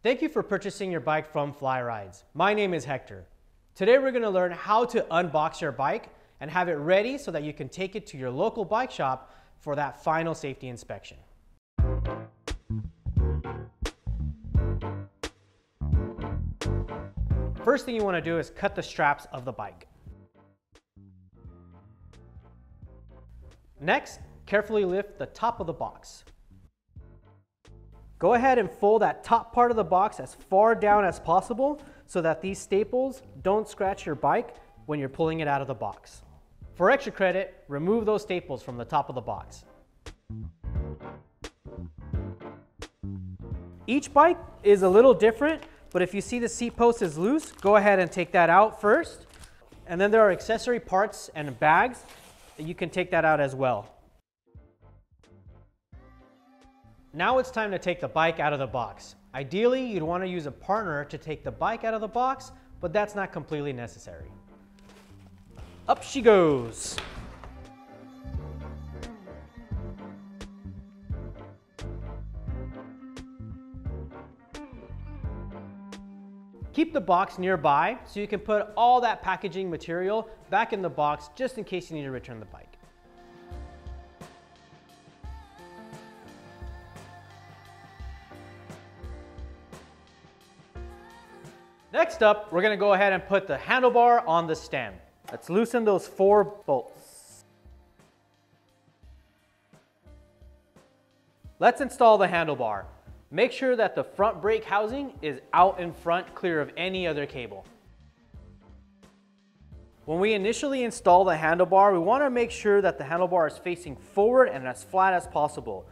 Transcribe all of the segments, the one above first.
Thank you for purchasing your bike from Fly Rides. My name is Hector. Today we're going to learn how to unbox your bike and have it ready so that you can take it to your local bike shop for that final safety inspection. First thing you want to do is cut the straps of the bike. Next, carefully lift the top of the box. Go ahead and fold that top part of the box as far down as possible so that these staples don't scratch your bike when you're pulling it out of the box. For extra credit, remove those staples from the top of the box. Each bike is a little different, but if you see the seat post is loose, go ahead and take that out first. And then there are accessory parts and bags that you can take that out as well. Now it's time to take the bike out of the box. Ideally, you'd want to use a partner to take the bike out of the box, but that's not completely necessary. Up she goes. Keep the box nearby so you can put all that packaging material back in the box just in case you need to return the bike. Next up, we're going to go ahead and put the handlebar on the stem. Let's loosen those 4 bolts. Let's install the handlebar. Make sure that the front brake housing is out in front, clear of any other cable. When we initially install the handlebar, we want to make sure that the handlebar is facing forward and as flat as possible.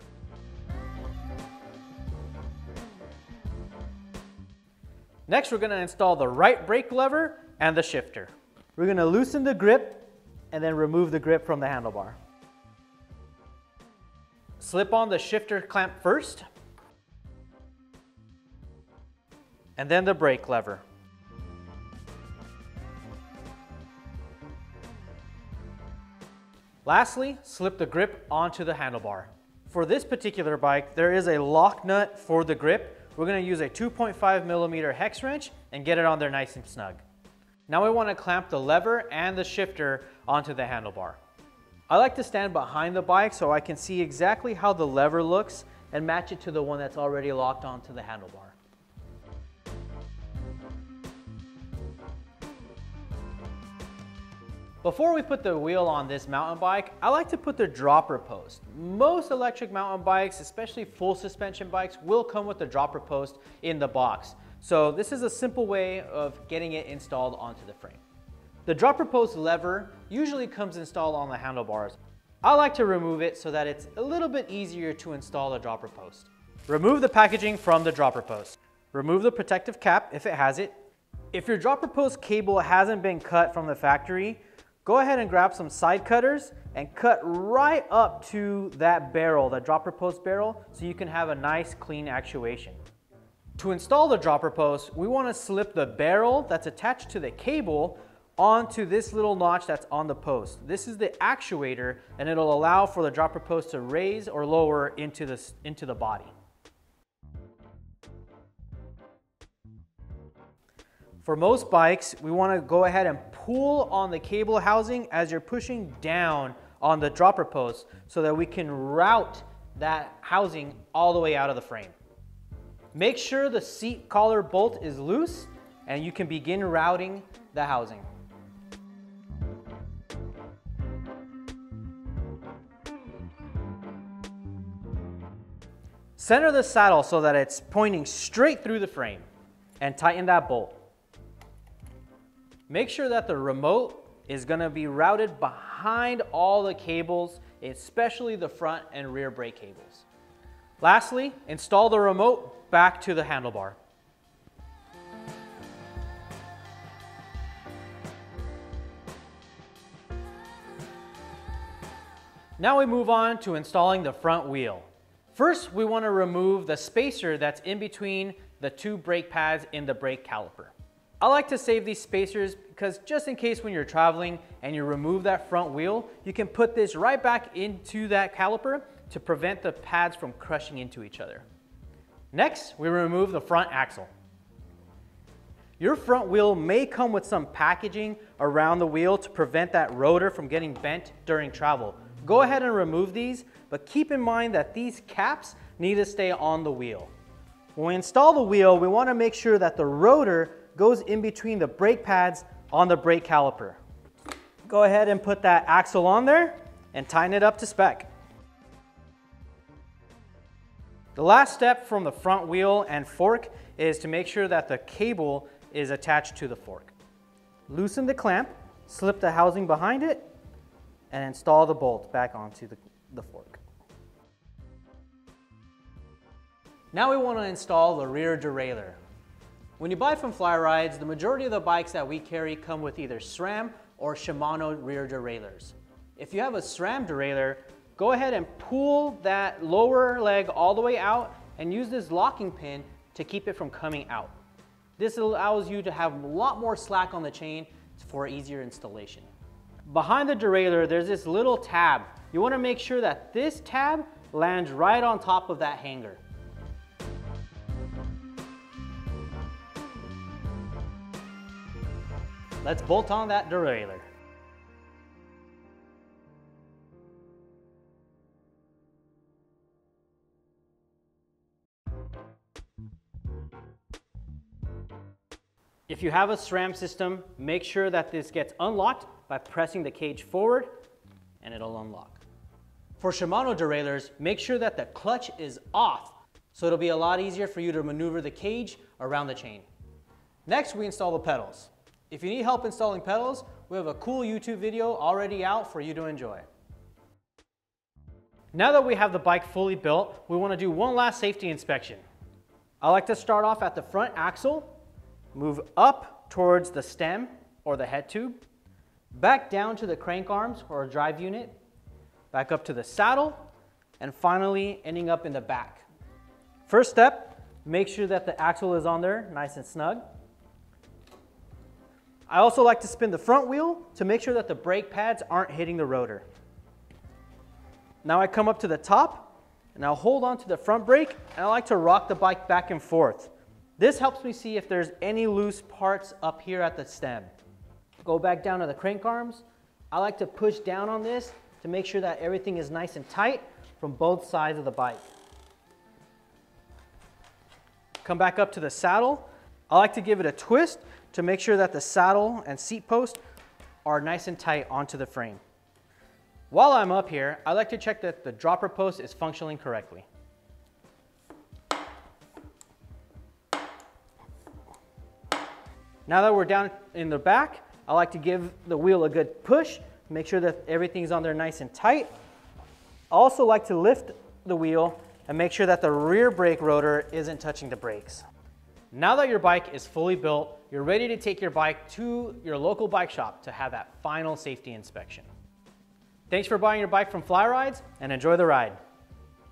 Next, we're going to install the right brake lever and the shifter. We're going to loosen the grip and then remove the grip from the handlebar. Slip on the shifter clamp first, and then the brake lever. Lastly, slip the grip onto the handlebar. For this particular bike, there is a lock nut for the grip. We're going to use a 2.5mm hex wrench and get it on there nice and snug. Now we want to clamp the lever and the shifter onto the handlebar. I like to stand behind the bike so I can see exactly how the lever looks and match it to the one that's already locked onto the handlebar. Before we put the wheel on this mountain bike, I like to put the dropper post. Most electric mountain bikes, especially full suspension bikes, will come with the dropper post in the box. So this is a simple way of getting it installed onto the frame. The dropper post lever usually comes installed on the handlebars. I like to remove it so that it's a little bit easier to install the dropper post. Remove the packaging from the dropper post. Remove the protective cap if it has it. If your dropper post cable hasn't been cut from the factory, go ahead and grab some side cutters and cut right up to that barrel, that dropper post barrel, so you can have a nice clean actuation. To install the dropper post, we want to slip the barrel that's attached to the cable onto this little notch that's on the post. This is the actuator, and it'll allow for the dropper post to raise or lower into the body. For most bikes, we want to go ahead and pull on the cable housing as you're pushing down on the dropper post so that we can route that housing all the way out of the frame. Make sure the seat collar bolt is loose and you can begin routing the housing. Center the saddle so that it's pointing straight through the frame and tighten that bolt. Make sure that the remote is going to be routed behind all the cables, especially the front and rear brake cables. Lastly, install the remote back to the handlebar. Now we move on to installing the front wheel. First, we want to remove the spacer that's in between the 2 brake pads in the brake caliper. I like to save these spacers because just in case when you're traveling and you remove that front wheel, you can put this right back into that caliper to prevent the pads from crushing into each other. Next, we remove the front axle. Your front wheel may come with some packaging around the wheel to prevent that rotor from getting bent during travel. Go ahead and remove these, but keep in mind that these caps need to stay on the wheel. When we install the wheel, we want to make sure that the rotor goes in between the brake pads on the brake caliper. Go ahead and put that axle on there and tighten it up to spec. The last step from the front wheel and fork is to make sure that the cable is attached to the fork. Loosen the clamp, slip the housing behind it, and install the bolt back onto the fork. Now we want to install the rear derailleur. When you buy from Fly Rides, the majority of the bikes that we carry come with either SRAM or Shimano rear derailleurs. If you have a SRAM derailleur, go ahead and pull that lower leg all the way out and use this locking pin to keep it from coming out. This allows you to have a lot more slack on the chain for easier installation. Behind the derailleur, there's this little tab. You want to make sure that this tab lands right on top of that hanger. Let's bolt on that derailleur. If you have a SRAM system, make sure that this gets unlocked by pressing the cage forward and it'll unlock. For Shimano derailleurs, make sure that the clutch is off so it'll be a lot easier for you to maneuver the cage around the chain. Next, we install the pedals. If you need help installing pedals, we have a cool YouTube video already out for you to enjoy. Now that we have the bike fully built, we want to do one last safety inspection. I like to start off at the front axle, move up towards the stem or the head tube, back down to the crank arms or drive unit, back up to the saddle, and finally ending up in the back. First step, make sure that the axle is on there nice and snug. I also like to spin the front wheel to make sure that the brake pads aren't hitting the rotor. Now I come up to the top and I'll hold on to the front brake and I like to rock the bike back and forth. This helps me see if there's any loose parts up here at the stem. Go back down to the crank arms. I like to push down on this to make sure that everything is nice and tight from both sides of the bike. Come back up to the saddle. I like to give it a twist to make sure that the saddle and seat post are nice and tight onto the frame. While I'm up here, I like to check that the dropper post is functioning correctly. Now that we're down in the back, I like to give the wheel a good push, make sure that everything's on there nice and tight. I also like to lift the wheel and make sure that the rear brake rotor isn't touching the brakes. Now that your bike is fully built, you're ready to take your bike to your local bike shop to have that final safety inspection. Thanks for buying your bike from Fly Rides and enjoy the ride.